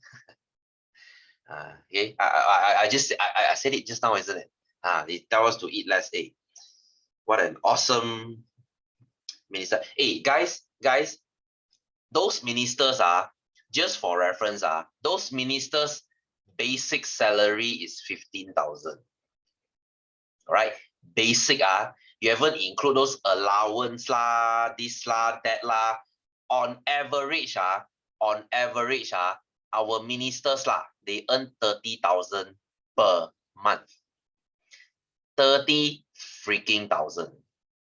Okay, I said it just now, isn't it? They tell us to eat less egg. What an awesome minister. Hey, guys, those ministers just for reference, those ministers' basic salary is 15,000. Right? Basic, you haven't include those allowance lah, this lah, that lah. On average, our ministers lah, they earn 30,000 per month. 30 freaking thousand.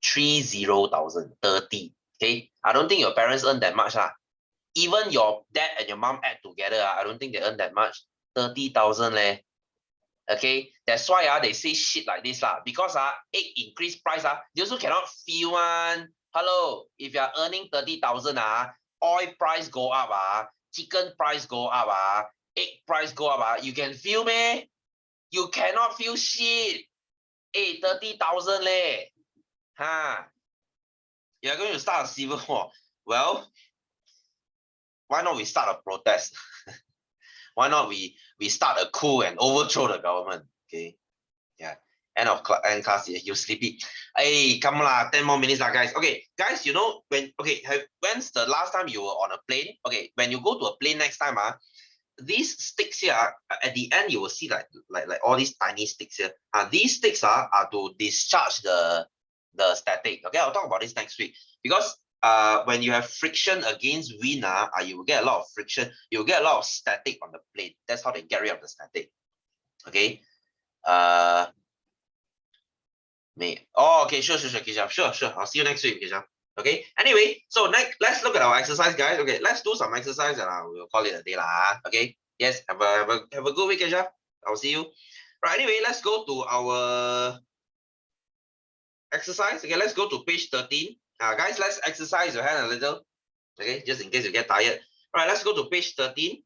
30,000. 30. Okay. I don't think your parents earn that much. Even your dad and your mom add together, I don't think they earn that much. 30,000 leh. Okay, that's why they say shit like this lah. Because egg increase price, they also cannot feel one. Hello, if you are earning 30,000, oil price go up, chicken price go up, egg price go up, you can feel me? You cannot feel shit. Hey, 30,000 leh. You're going to start a civil war. Well, why not we start a protest? Why not we start a coup and overthrow the government? Okay, yeah. End class. You sleepy. Hey, come on, 10 more minutes, guys. Okay, guys, you know when's the last time you were on a plane? Okay, when you go to a plane next time, these sticks here, at the end you will see like all these tiny sticks here. These sticks are to discharge the static. Okay, I'll talk about this next week, because when you have friction against wind, you will get a lot of friction. You will get a lot of static on the plane. That's how they get rid of the static. Okay. Okay, sure, Kisha. Sure. I'll see you next week, Kisha. Okay. Anyway, so next, let's look at our exercise, guys. Okay, let's do some exercise and we'll call it a day, lah. Okay. Yes. Have a good week, Kisha. I'll see you. Right. Anyway, let's go to our exercise. Okay, let's go to page 13. Guys, let's exercise your hand a little. Okay, just in case you get tired. All right, let's go to page 13.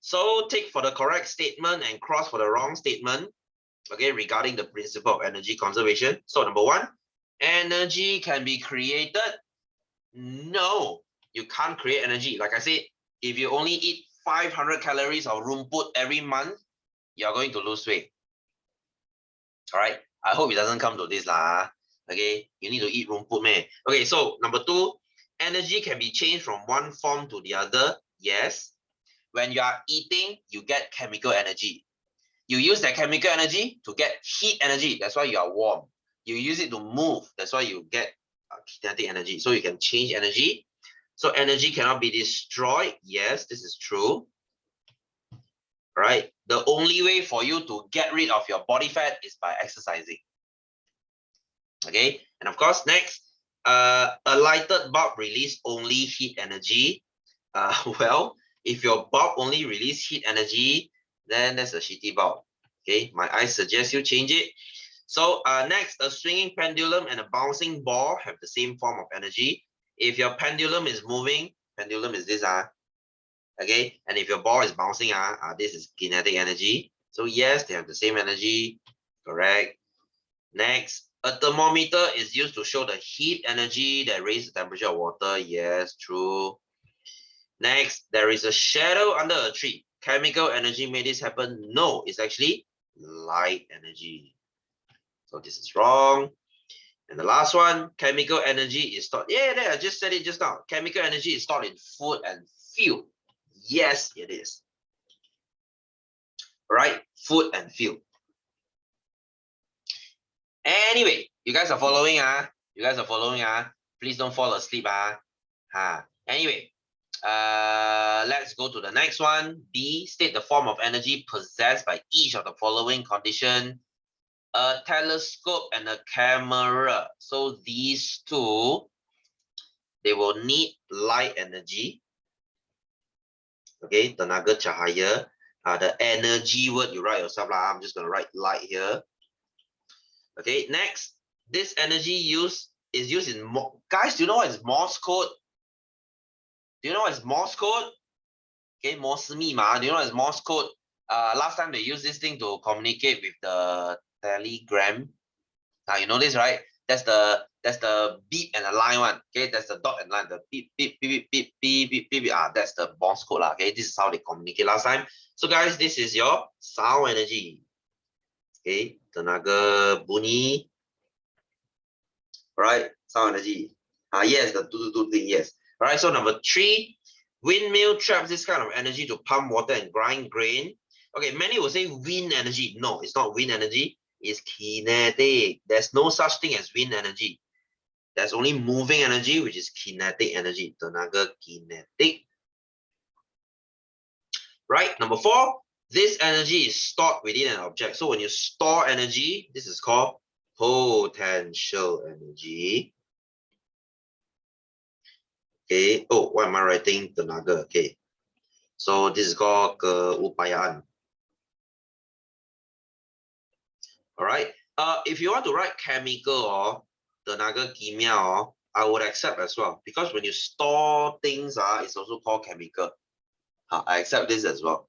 So tick for the correct statement and cross for the wrong statement. Okay, regarding the principle of energy conservation. So number 1, energy can be created. No, you can't create energy. Like I said, if you only eat 500 calories of rumput every month, you're going to lose weight. All right, I hope it doesn't come to this lah. Okay, you need to eat rumput, man. Okay, so number 2, energy can be changed from one form to the other. Yes, when you are eating, you get chemical energy. You use that chemical energy to get heat energy. That's why you are warm. You use it to move. That's why you get kinetic energy. So you can change energy. So energy cannot be destroyed. Yes, this is true. Right? The only way for you to get rid of your body fat is by exercising. Okay? And of course, next, a lighted bulb release only heat energy. Well, if your bulb only release heat energy, then that's a shitty bulb. Okay, I suggest you change it. So next, a swinging pendulum and a bouncing ball have the same form of energy. If your pendulum is moving, pendulum is this, okay, and if your ball is bouncing, this is kinetic energy. So yes, they have the same energy, correct. Next, a thermometer is used to show the heat energy that raises the temperature of water. Yes, true. Next, there is a shadow under a tree. Chemical energy made this happen. No, it's actually light energy. So this is wrong. And the last one, chemical energy is stored. Yeah, I just said it just now. Chemical energy is stored in food and fuel. Yes, it is. Right? Food and fuel. Anyway, you guys are following, You guys are following, Please don't fall asleep, Anyway, let's go to the next one. B, state the form of energy possessed by each of the following condition. A telescope and a camera. So these two, they will need light energy. Okay, tenaga cahaya. The energy word you write yourself. I'm just going to write light here. Okay, next, this energy is used in, guys, do you know what is Morse code? Do you know what is Morse code? Okay, Morse密码. Do you know what is Morse code? Last time they used this thing to communicate with the telegram. You know this, right? That's the beep and the line one. Okay, that's the dot and line. The beep, beep, beep, beep, beep, beep, beep, beep. That's the Morse code. Okay, this is how they communicate last time. So guys, this is your sound energy. Okay, tenaga bunyi. Right, sound energy. Yes, the do thing, yes. All right, so number 3, windmill traps this kind of energy to pump water and grind grain. Okay, many will say wind energy. No, it's not wind energy. It's kinetic. There's no such thing as wind energy. There's only moving energy, which is kinetic energy. Tenaga kinetic. Right, number 4, this energy is stored within an object. So when you store energy, this is called potential energy. Okay. Oh, why am I writing tenaga? Okay. So this is called keupayaan. All right. If you want to write chemical or tenaga kimia, I would accept as well, because when you store things, it's also called chemical. I accept this as well.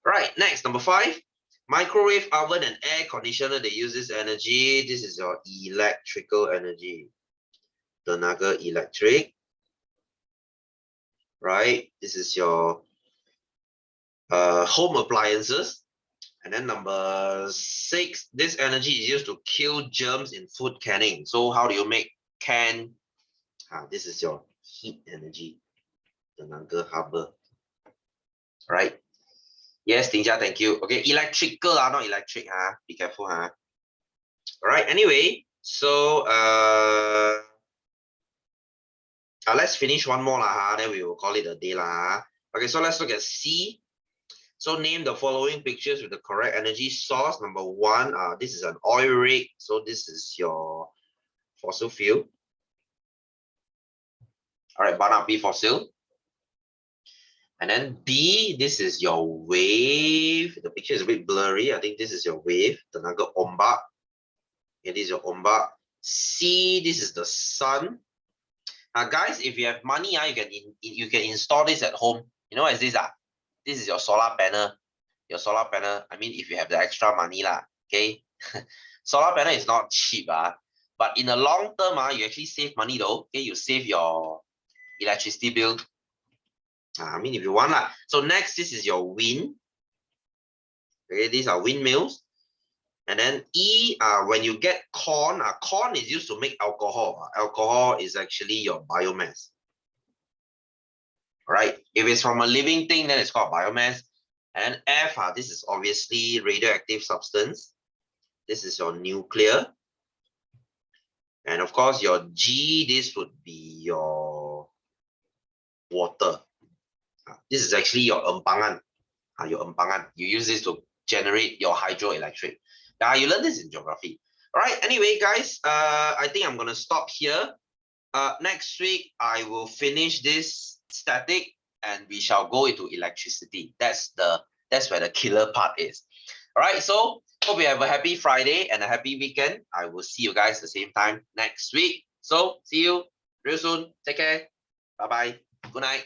Right. Next, number 5, microwave oven and air conditioner. They use this energy. This is your electrical energy. tenaga electric, right? This is your home appliances. And then number 6, this energy is used to kill germs in food canning. So how do you make can? This is your heat energy, tenaga harbor, right? Yes, Tingjia, thank you. Okay, electrical, not electric, be careful. All right, anyway, so let's finish one more, then we will call it a day. Okay, so let's look at C. So name the following pictures with the correct energy source. Number 1, this is an oil rig. So this is your fossil fuel. All right, Banapi fossil. And then B, this is your wave. The picture is a bit blurry. I think this is your wave, tenaga ombak. Okay, this is your ombak. C, this is the sun. Guys, if you have money, you can install this at home. You know what is this? This is your solar panel. Your solar panel. I mean, if you have the extra money, okay. Solar panel is not cheap, but in the long term, you actually save money though. Okay, you save your electricity bill. I mean, if you want So next, this is your wind. Okay, these are windmills. And then E, when you get corn, corn is used to make alcohol. Alcohol is actually your biomass. Right? If it's from a living thing, then it's called biomass. And F, this is obviously radioactive substance. This is your nuclear. And of course, your G, this would be your water. This is actually your empangan. Your empangan. You use this to generate your hydroelectric. You learn this in geography. All right. Anyway, guys, I think I'm going to stop here. Next week, I will finish this static and we shall go into electricity. That's where the killer part is. All right. So hope you have a happy Friday and a happy weekend. I will see you guys the same time next week. So see you real soon. Take care. Bye-bye. Good night.